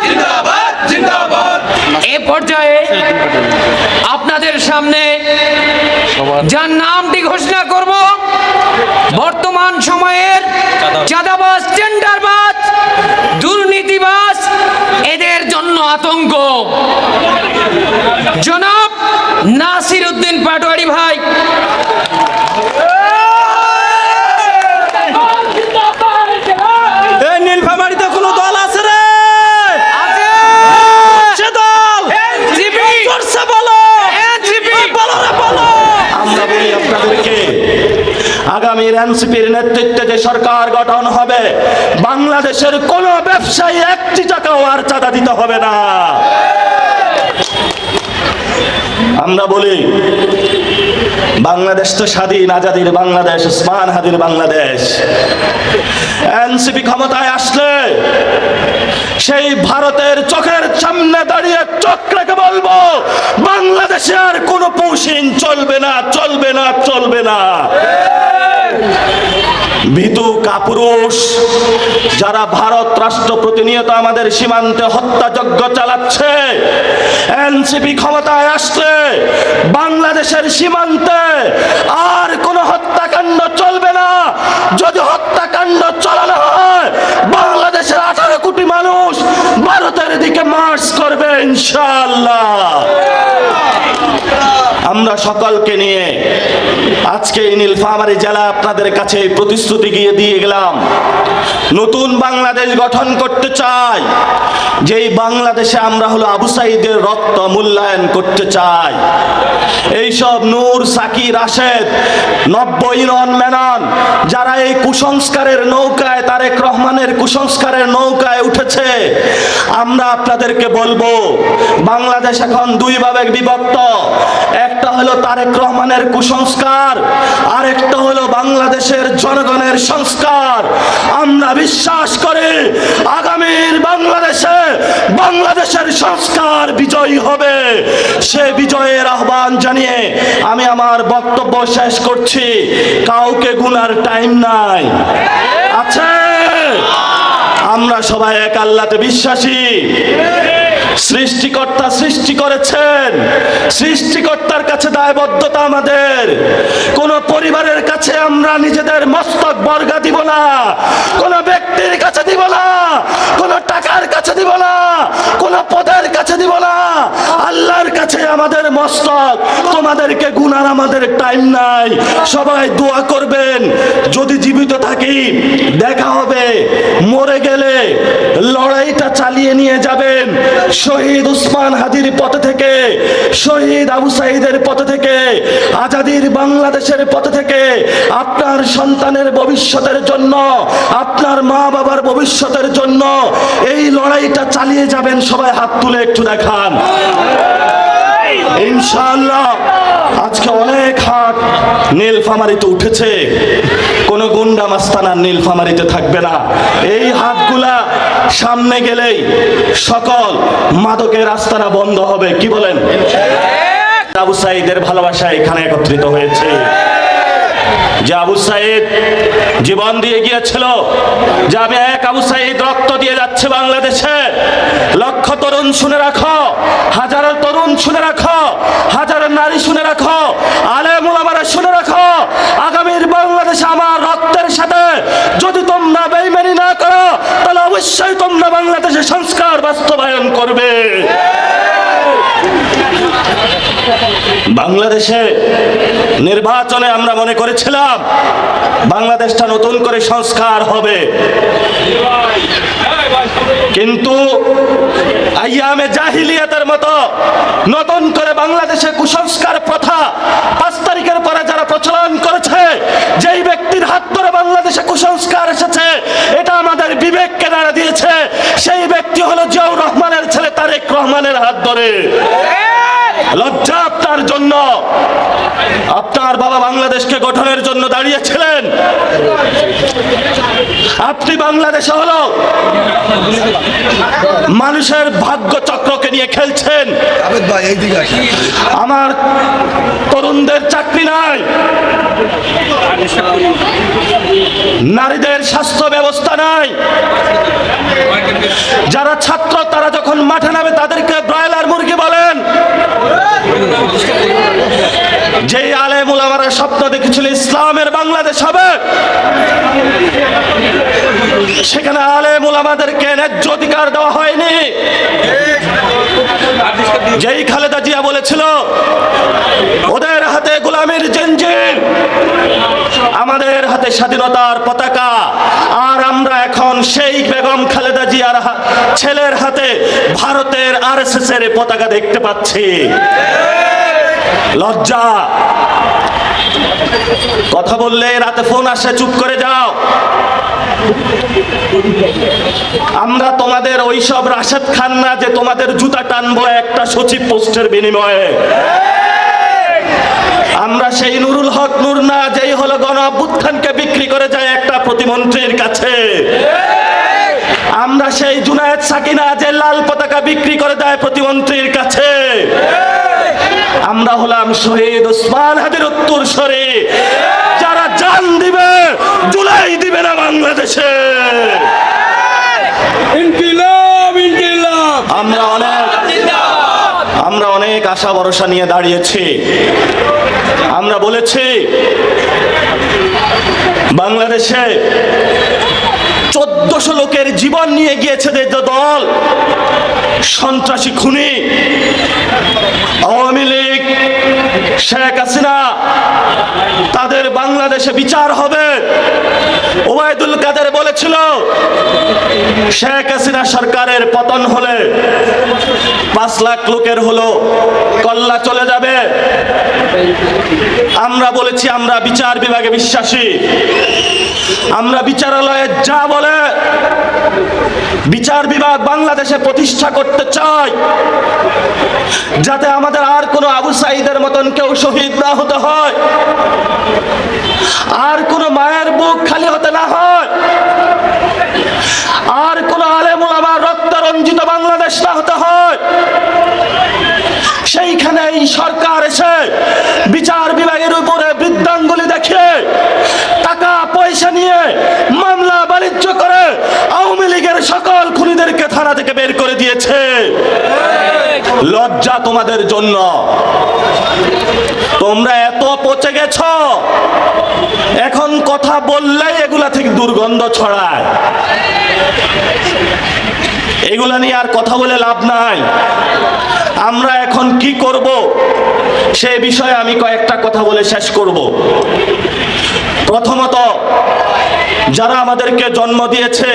জিন্দাবাদ জিন্দাবাদ। এ পর্যায়ে আপনাদের সামনে যার নামটি ঘোষণা করব, বর্তমান সময়ের চাঁদাবাজ, টেন্ডারবাজ, দুর্নীতিবাজ, এদের জন্য আতঙ্ক, জনাব নাসির উদ্দিন পাটোয়ারি ভাই। নীলফামারীতে কোনো দল আছে রে? আছে। সে দল এনসিপি। জোরসে বলো। এনসিপি। বলো রে বলো। আমরা বলি আপনাদেরকে, আগামীর এনসিপির নেতৃত্বে যে সরকার গঠন হবে, বাংলাদেশের কোন ব্যবসায়ী একটি টাকাও আর চাঁদা দিতে হবে না। আমরা বলি বাংলাদেশ তো স্বাধীন, আজাদির বাংলাদেশ, উসমান হাদির বাংলাদেশ। এনসিপি ক্ষমতায় আসলে সেই ভারতের চোখের সামনে দাঁড়িয়ে চোখ রেখে বলবো, বাংলাদেশে আর কোনো পৌঁছিন চলবে না, চলবে না, চলবে না। ভীতু কাপুরুষ যারা ভারত রাষ্ট্র প্রতিনিয়ত আমাদের সীমান্তে হত্যাযজ্ঞ চালাচ্ছে, এনসিপি ক্ষমতায় আসলে বাংলাদেশের সীমান্তে আর কোনো হত্যাকাণ্ড চলবে না। যদি হত্যাকাণ্ড চালানো হয়, বাংলাদেশের 18 কোটি মানুষ ভারতের দিকে মার্চ করবে ইনশাআল্লাহ। আমরা সকলকে নিয়ে আজকে নীলফামারী জেলা আপনাদের কাছে এই প্রতিশ্রুতি দিয়ে গেলাম, নতুন বাংলাদেশ গঠন করতে চাই। যেই বাংলাদেশে আমরা হলো আবু সাঈদের রক্ত মূল্যায়ন করতে চাই। এইসব নূর, সাকি, রাশেদ, নব্য, ইরন, মেনন যারা এই কুসংস্কারের নৌকায়, তারেক রহমানের কুসংস্কারের নৌকায় উঠেছে, আমরা আপনাদেরকে বলবো, বাংলাদেশ এখন দুই ভাগে বিভক্ত। একটা হলো তারেক রহমানের কুসংস্কার, আর একটা হলো বাংলাদেশের জনগণের সংস্কার। আমরা বিশ্বাস করি আগামীর বাংলাদেশে বাংলাদেশের সংস্কার বিজয়ী হবে। সে বিজয়ের আহ্বান জানিয়ে আমি আমার বক্তব্য শেষ করছি। কাউকে গুনার টাইম নাই, আছে? আমরা সবাই এক আল্লাহতে বিশ্বাসী। সৃষ্টিকর্তা সৃষ্টি করেছেন, সৃষ্টিকর্তার কাছে দায়বদ্ধতা আমাদের। কোন পরিবারের কাছে আমরা নিজেদের মস্তক বর্গা দিব না, কোন ব্যক্তির কাছে দিব না, কোন টাকার কাছে দিব না, কোন পদের কাছে দিব না। আল্লাহর কাছে আমাদের মস্তক। তোমাদেরকে গুনার আমাদের টাইম নাই। সবাই দোয়া করবেন, যদি জীবিত থাকি দেখা হবে, মরে গেলে লড়াইটা চালিয়ে নিয়ে যাবেন শহীদ উসমান হাদির পথ থেকে, শহীদ আবু সাঈদের পথ থেকে, আজাদির বাংলাদেশের পথ থেকে। আপনার সন্তানের ভবিষ্যতের জন্য, আপনার মা বাবার ভবিষ্যতের জন্য এই লড়াইটা চালিয়ে যাবেন। সবাই হাত তুলে একটু দেখান ইনশাআল্লাহ। আজকে অনেক হাত নীলফামারীতে উঠেছে, কোন গুন্ডা মাস্তানা নীলফামারীতে থাকবে না। এই হাতগুলা সামনে গেলেই সকল মাদকের আস্তানা বন্ধ হবে। কি বলেন? আবু সাঈদের ভালোবাসা এখানে একত্রিত হয়েছে। যে আবু সাঈদ জীবন দিয়ে গিয়েছিল, যে আমি এক আবু সাঈদ রক্ত দিয়ে যাচ্ছে বাংলাদেশে। লক্ষ তরুণ শুনে রাখো, হাজারো তরুণ শুনে রাখো, হাজারো নারী শুনে রাখো, আলেম ওলামারা শুনে রাখো, আগামীর বাংলাদেশে আমার রক্তের সাথে যদি তোমরা বেঈমানি না করো, তাহলে অবশ্যই তোমরা বাংলাদেশে সংস্কার বাস্তবায়ন করবে। বাংলাদেশে নির্বাচনে আমরা মনে করেছিলাম বাংলাদেশটা নতুন করে সংস্কার হবে, কিন্তু আইয়ামে জাহিলিয়াতের মতো নতুন করে বাংলাদেশে কুসংস্কার প্রথা 5 তারিখের পরে যারা প্রচলন করেছে, যেই ব্যক্তির হাত ধরে বাংলাদেশে কুসংস্কার এসেছে, এটা আমাদের বিবেককে নাড়া দিয়েছে। সেই ব্যক্তি হলো জিয়াউর রহমানের ছেলে তারেক রহমানের হাত ধরে। লজ্জা আপনার জন্য। আপনার বাবা বাংলাদেশকে গঠনের জন্য দাঁড়িয়েছিলেন, আপনি বাংলাদেশে হলো মানুষের ভাগ্য চক্রকে নিয়ে খেলছেন। আমার তরুণদের চাকরি নাই, নারীদের স্বাস্থ্য ব্যবস্থা নাই, যারা ছাত্র তারা যখন মাঠে নামে তাদেরকে ব্রয়লার মুরগি বলেন। যেই আলেম উলামারা স্বপ্ন দেখেছিল ইসলামের বাংলাদেশ হবে, সেখানে আলেম উলামাদেরকে ন্যায্য অধিকার দেওয়া হয়নি। যেই খালেদা জিয়া বলেছিল ওদের হাতে গোলামের জঞ্জির, আমাদের হাতে স্বাধীনতার পতাকা, আর আমরা এখন সেই বেগম খালেদা জিয়ার ছেলের হাতে ভারতের আরএসএস এর পতাকা দেখতে পাচ্ছি। লজ্জা। কথা বললে রাতে ফোন আসে, চুপ করে যাও। আমরা তোমাদের ওইসব রাশেদ খান না যে তোমাদের জুতা টানবো একটা সচিব পোস্টের বিনিময়ে। আমরা সেই নুরুল হক নূর না যেই হলো গণ অভ্যুত্থানকে বিক্রি করে যায় একটা প্রতিমন্ত্রীর কাছে। আমরা সেই জুনায়েদ সাকিনা যে লাল পতাকা বিক্রি করে দেয় প্রতিমন্ত্রীর কাছে। আমরা হলাম শহীদ ওসমান হাদির উত্তরসূরি, যারা জান দিবে জুলাই দিবে না বাংলাদেশে। ইনকিলাব ইনকিলাব। আমরা অনেক আশা ভরসা নিয়ে দাঁড়িয়েছি। আমরা বলেছি বাংলাদেশে 1400 লোকের জীবন নিয়ে গিয়েছে যে দল, সন্ত্রাসী খুনি আওয়ামী লীগ, শেখ হাসিনা, তাদের বাংলাদেশে বিচার হবে। ওবায়দুল কাদের বলেছিল শেখ হাসিনা সরকারের পতন হলে 5 লাখ লোকের হলো কল্লা চলে যাবে। আমরা বলেছি আমরা বিচার বিভাগে বিশ্বাসী। আমরা বিচারালয়ে যা বলে বিচার বিভাগ বাংলাদেশে প্রতিষ্ঠা করতে চাই, যাতে আমাদের আর কোনো আবু সাঈদের মতন কেউ শহীদ না হতে হয়, আর কোনো মায়ের বুক খালি হতে না হয়, আর কোনো আলেম ওলামার রক্ত রঞ্জিত বাংলাদেশ না হতে হয়। সেইখানে এই সরকার এসে বিচার বিভাগের উপরে বৃদ্ধাঙ্গুলি দেখে টাকা পয়সা নিয়ে মামলা বাণিজ্য করে আওয়ামী লীগের সকল খুনিদেরকে থানা থেকে বের করে দিয়েছে। লজ্জা তোমাদের জন্য। তোমরা এত পচে গেছ, এখন কথা বললেই এগুলা থেকে দুর্গন্ধ ছড়ায়। এগুলা নিয়ে আর কথা বলে লাভ নাই। আমরা এখন কি করব সে বিষয়ে আমি কয়েকটা কথা বলে শেষ করব। প্রথমত, যারা আমাদেরকে জন্ম দিয়েছে,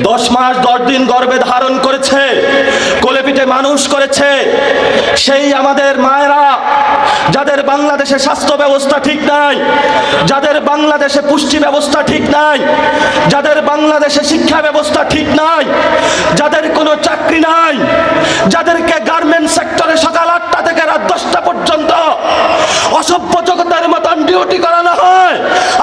10 মাস 10 দিন গর্ভে ধারণ করেছে, কোলে পিঠে মানুষ করেছে, সেই আমাদের মায়েরা, যাদের বাংলাদেশে স্বাস্থ্য ব্যবস্থা ঠিক নাই, যাদের বাংলাদেশে পুষ্টি ব্যবস্থা ঠিক নাই, যাদের বাংলাদেশে শিক্ষা ব্যবস্থা ঠিক নাই, যাদের কোনো চাকরি নাই, যাদেরকে গার্মেন্টস সেক্টরে সকাল 8টা থেকে রাত 10টা পর্যন্ত অসভ্য জগতের মতন ডিউটি করানো হয়,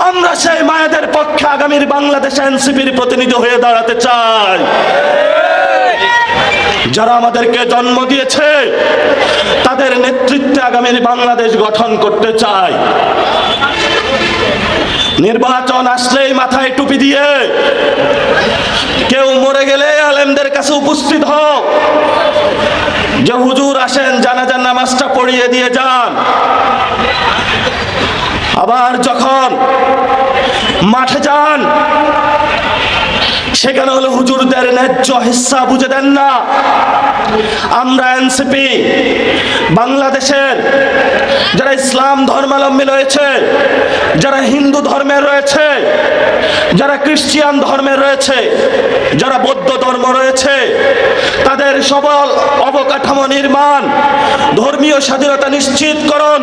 আমরা সেই মায়েদের পক্ষে আগামীর বাংলাদেশে এনসিপির প্রতিনিধি হয়ে দাঁড়াতে চাই। যারা আমাদেরকে জন্ম দিয়েছে তাদের নেতৃত্বে আগামীর বাংলাদেশ গঠন করতে চাই। নির্বাচন আসলেই মাথায় টুপি দিয়ে কেউ মরে গেলে আলেমদের কাছে উপস্থিত হোক, যে হুজুর আসেন জানাজার নামাজটা পড়িয়ে দিয়ে যান। আবার যখন মাঠে যান সেখানে হলো হুজুরদের ন্যায্য হিস্সা বুঝে দেন না। আমরা এনসিপি বাংলাদেশের যারা ইসলাম ধর্মাবলম্বী রয়েছে, যারা হিন্দু ধর্মের রয়েছে, যারা খ্রিস্টান ধর্মের রয়েছে, যারা বৌদ্ধ ধর্ম রয়েছে, তাদের সবল অবকাঠামো নির্মাণ, ধর্মীয় স্বাধীনতা নিশ্চিতকরণ,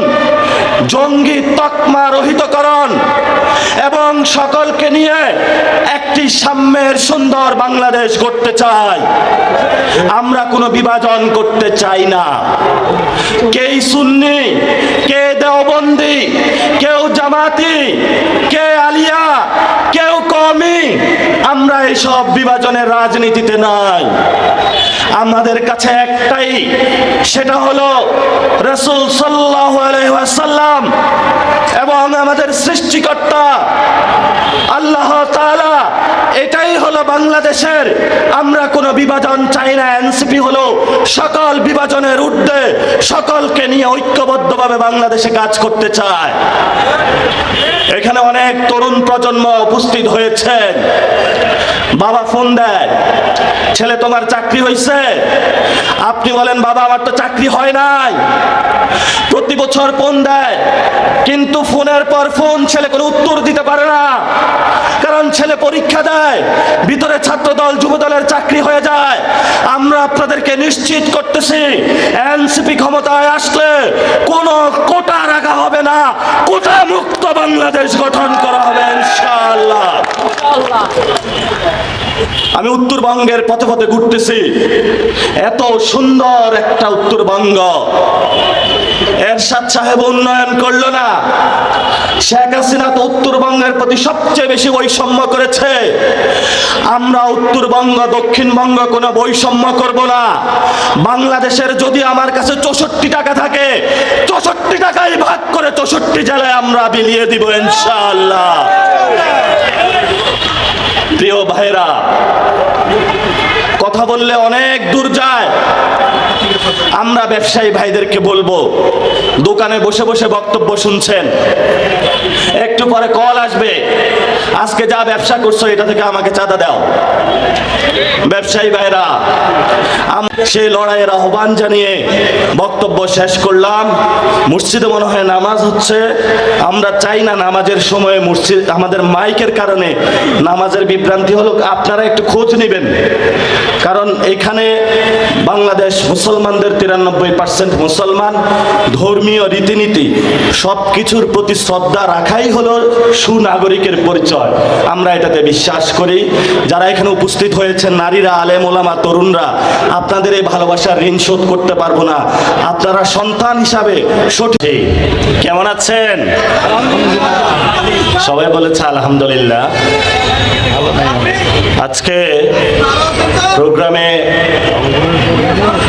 জঙ্গি তকমা রহিতকরণ এবং সকলকে নিয়ে একটি সাম্যের সুন্দর বাংলাদেশ গড়তে চাই। আমরা কোনো বিভাজন করতে চাই না। কে সুন্নি, কে দেওবন্দি, কেউ জামাতি, কে আলিয়া, কেউ কওমি, আমরা এইসব বিভাজনের রাজনীতিতে নাই। আমাদের কাছে একটাই, সেটা হলো রাসূল সাল্লাল্লাহু আলাইহি ওয়াসাল্লাম এবং আমাদের সৃষ্টিকর্তা আল্লাহ তাআলা। এটাই হলো হলো বাংলাদেশের, আমরা কোনো বিভাজন চাই না। এনসিপি হলো সকল বিভাজনের ঊর্ধ্বে, সকলকে নিয়ে ঐক্যবদ্ধভাবে বাংলাদেশে কাজ করতে চায়। এখানে অনেক তরুণ প্রজন্ম উপস্থিত হয়েছেন। বাবা ফোন দেয়, ছেলে তোমার চাকরি হয়েছে? আপনি বলেন বাবা আমার তো চাকরি হয় নাই। প্রতি বছর ফোন দেয়, কিন্তু ফোনের পর ফোন ছেলে কোনো উত্তর দিতে পারে না, কারণ ছেলে পরীক্ষা দেয়, ভিতরে ছাত্রদল যুবদলের চাকরি হয়ে যায়। আমরা আপনাদেরকে নিশ্চিত করতেছি, এনসিপি ক্ষমতায় আসলে কোনো কোটা রাখা হবে না, কোটা মুক্ত বাংলাদেশ গঠন করা হবে ইনশাআল্লাহ। আমি উত্তরবঙ্গের পথে পথে ঘুরতেছি, এত সুন্দর একটা উত্তরবঙ্গ, এরশাদ সাহেব উন্নয়ন করলো না। শেখ হাসিনা তো উত্তরবঙ্গের প্রতি সবচেয়ে বেশি বৈষম্য করেছে। আমরা উত্তরবঙ্গ দক্ষিণবঙ্গ কোনো বৈষম্য করব না। বাংলাদেশের যদি আমার কাছে 64 টাকা থাকে, 64 টাকাই ভাগ করে 64 জেলায় আমরা বিলিয়ে দিব ইনশাআল্লাহ। প্রিয় ভাইরা, কথা বললে অনেক দূর যায়। আমরা ব্যবসায়ী ভাইদেরকে বলবো, দোকানে বসে বসে বক্তব্য শুনছেন, একটু পরে কল আসবে, আজকে যা ব্যবসা করছো এটা থেকে আমাকে চাঁদা দাও। ব্যবসায়ী ভাইরা, সেই লড়াইয়ের আহ্বান জানিয়ে বক্তব্য শেষ করলাম। মসজিদে মনে হয় নামাজ হচ্ছে, আমরা চাই না নামাজের সময় মসজিদ, আমাদের মাইকের কারণে নামাজের বিভ্রান্তি হলো। আপনারা একটু খোঁজ নেবেন, কারণ এখানে বাংলাদেশ মুসলমানদের 93% মুসলমান। ধর্মীয় রীতিনীতি সব কিছুর প্রতি শ্রদ্ধা রাখাই হলো সুনাগরিকের পরিচয়। আমরা এটাতে বিশ্বাস করি। যারা এখানে উপস্থিত হয়েছেন, নারীরা, আলেম ওলামা, তরুণরা, আপনাদের এই ভালোবাসার ঋণ শোধ করতে পারবো না। আপনারা সন্তান হিসাবে সঠিক। কেমন আছেন? সবাই বলেছে আলহামদুলিল্লাহ। আজকে প্রোগ্রামে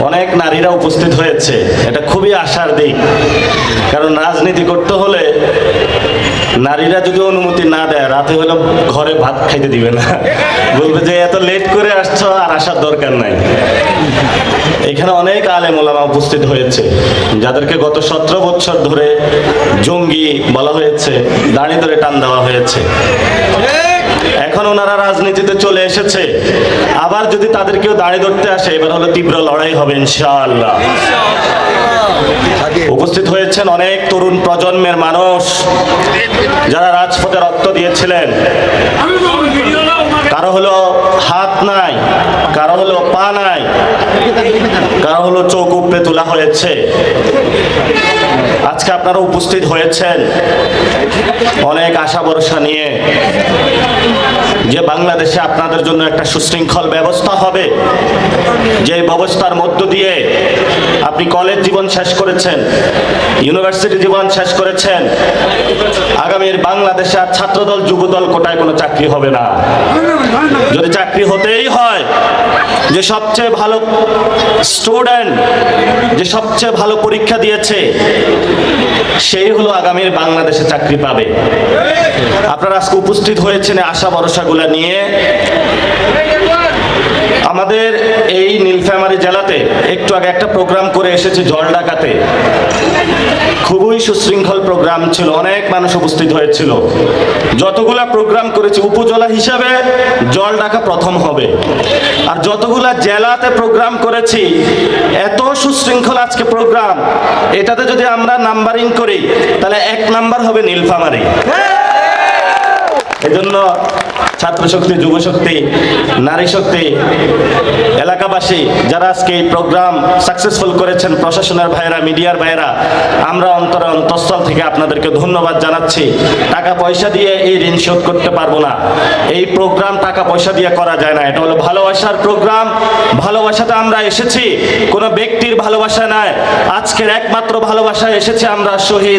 অনেক নারীরা উপস্থিত হয়েছে, এটা খুবই আশার দিক। কারণ রাজনীতি করতে হলে নারীরা যদি অনুমতি না দেয়, রাতে হলে ঘরে ভাত খাইতে দিবে না, বলবে যে এত লেট করে আসছো, আর আসার দরকার নাই। এখানে অনেক আলেম ওলামা উপস্থিত হয়েছে, যাদেরকে গত 17 বছর ধরে জঙ্গি বলা হয়েছে, দাড়ি ধরে টান দেওয়া হয়েছে। এখন ওনারা রাজনীতিতে চলে এসেছে, আবার যদি তাদেরকেও দাঁড়িয়ে ধরতে আসে, এবার হলো তীব্র লড়াই হবে ইনশাআল্লাহ। উপস্থিত হয়েছেন অনেক তরুণ প্রজন্মের মানুষ, যারা রাজপথে রক্ত দিয়েছিলেন। কারো হলো হাত নাই, কারো হলো পা নাই, কারো হলো চোখ উপড়ে তোলা হয়েছে। আজকে আপনারা উপস্থিত হয়েছেন অনেক আশা ভরসা নিয়ে, যে বাংলাদেশে আপনাদের জন্য একটা সুশৃঙ্খল ব্যবস্থা হবে, যে ব্যবস্থার মধ্য দিয়ে আপনি কলেজ জীবন শেষ করেছেন, ইউনিভার্সিটি জীবন শেষ করেছেন। আগামীর বাংলাদেশে আর ছাত্রদল যুবদল কোটায় কোনো চাকরি হবে না। যদি চাকরি হতেই হয়, যে সবচেয়ে ভালো স্টুডেন্ট, যে সবচেয়ে ভালো পরীক্ষা দিয়েছে, সেই হলো আগামীর বাংলাদেশে চাকরি পাবে। আপনারা আজকে উপস্থিত হয়েছেন আশা ভরসাগুলো নিয়ে। আমাদের এই নীলফামারী জেলাতে একটু আগে একটা প্রোগ্রাম করে এসেছে জলঢাকাতে, খুবই সুশৃঙ্খল প্রোগ্রাম ছিল, অনেক মানুষ উপস্থিত হয়েছিল। যতগুলা প্রোগ্রাম করেছি উপজেলা হিসাবে জলঢাকা প্রথম হবে, আর যতগুলা জেলাতে প্রোগ্রাম করেছি, এত সুশৃঙ্খল আজকে প্রোগ্রাম, এটাতে যদি আমরা নাম্বারিং করি তাহলে 1 নাম্বার হবে নীলফামারী। এজন্য ছাত্র শক্তি, যুব শক্তি, নারী শক্তি, এলাকাবাসী যারা আজকে এই প্রোগ্রাম সাকসেসফুল করেছেন, প্রশাসনের ভাইরা, মিডিয়ার ভাইরা, আমরা অন্তরে অন্তঃস্থল থেকে আপনাদেরকে ধন্যবাদ জানাচ্ছি। টাকা পয়সা দিয়ে এই ঋণ শোধ করতে পারবো না। এই প্রোগ্রাম টাকা পয়সা দিয়ে করা যায় না, এটা হলো ভালোবাসার প্রোগ্রাম। ভালোবাসাতে আমরা এসেছি, কোনো ব্যক্তির ভালোবাসা নয়। আজকের একমাত্র ভালোবাসা এসেছে আমরা শহীদ